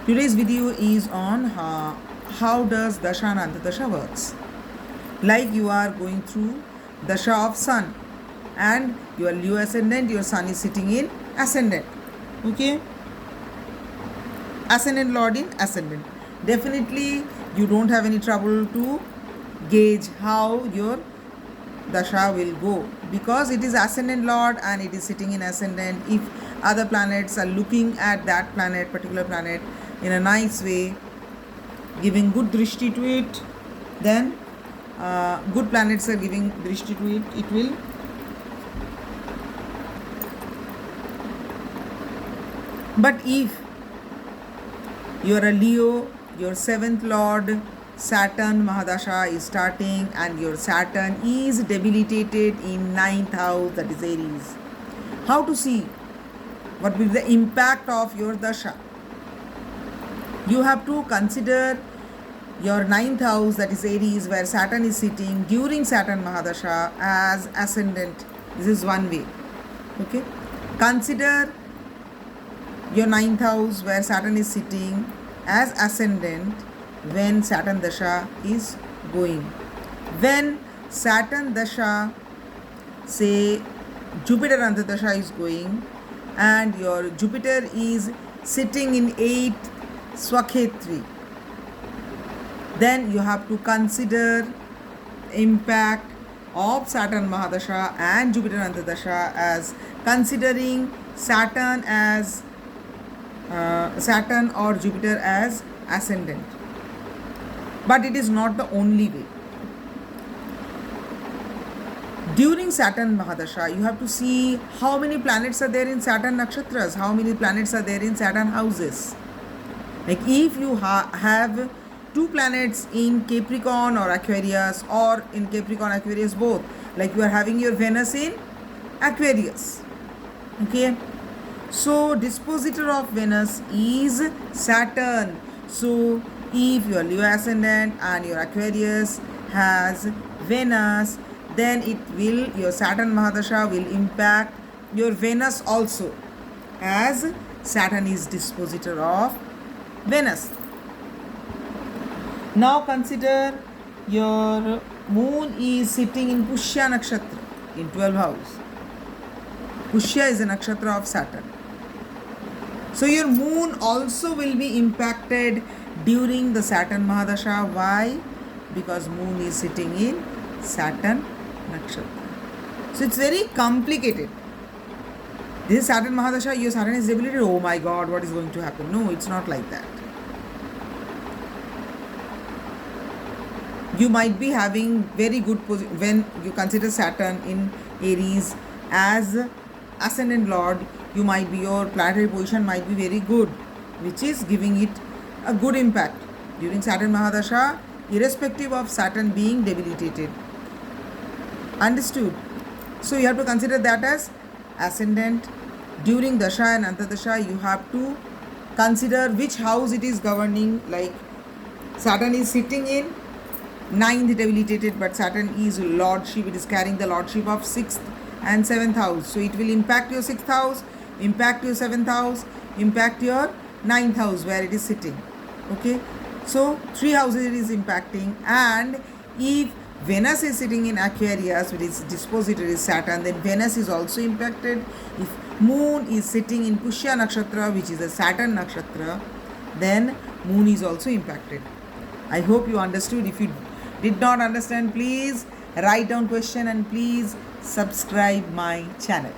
Today's video is on how does dasha and antardasha works. Like you are going through dasha of sun and your Leo ascendant, your sun is sitting in ascendant. Okay, ascendant lord in ascendant. Definitely you don't have any trouble to gauge how your dasha will go, because it is ascendant lord and it is sitting in ascendant. If other planets are looking at that planet, particular planet, in a nice way, giving good drishti to it, then good planets are giving drishti to it, it will but if you are a Leo, your 7th lord Saturn Mahadasha is starting and your Saturn is debilitated in 9th house, that is Aries. How to see what will be the impact of your dasha? You have to consider your 9th house, that is Aries, where Saturn is sitting during Saturn Mahadasha, as ascendant. This is one way. Okay. Consider your 9th house where Saturn is sitting as ascendant when Saturn dasha is going. When Saturn dasha, say Jupiter antardasha is going, and your Jupiter is sitting in 8th Swakhetri, then you have to consider impact of Saturn Mahadasha and Jupiter antardasha as considering Saturn as Saturn or Jupiter as ascendant. But it is not the only way. During Saturn Mahadasha, you have to see how many planets are there in Saturn nakshatras, how many planets are there in Saturn houses. Like if you have 2 planets in Capricorn or Aquarius, or in Capricorn Aquarius both, like you are having your Venus in Aquarius. Okay, so dispositor of Venus is Saturn. So if your Leo ascendant and your Aquarius has Venus, then it will, your Saturn Mahadasha will impact your Venus also, as Saturn is dispositor of Venus. Now consider your moon is sitting in Pushya nakshatra in 12th house. Pushya is a nakshatra of Saturn. So your moon also will be impacted during the Saturn Mahadasha. Why? Because moon is sitting in Saturn nakshatra. So it's very complicated. This is Saturn Mahadasha, your Saturn is debilitated. Oh my God, what is going to happen? No, it's not like that. You might be having very good position when you consider Saturn in Aries as ascendant lord. You might be, your planetary position might be very good, which is giving it a good impact during Saturn Mahadasha, irrespective of Saturn being debilitated. Understood? So you have to consider that as ascendant. During dasha and antardasha, you have to consider which house it is governing. Like Saturn is sitting in 9th debilitated, but Saturn is lordship, it is carrying the lordship of 6th and 7th house. So it will impact your 6th house, impact your 7th house, impact your 9th house where it is sitting. Okay, so 3 houses it is impacting. And if Venus is sitting in Aquarius, which is dispositor is Saturn, then Venus is also impacted. If moon is sitting in Pushya nakshatra, which is a Saturn nakshatra, then moon is also impacted. I hope you understood. If you did not understand, please write down question and please subscribe my channel.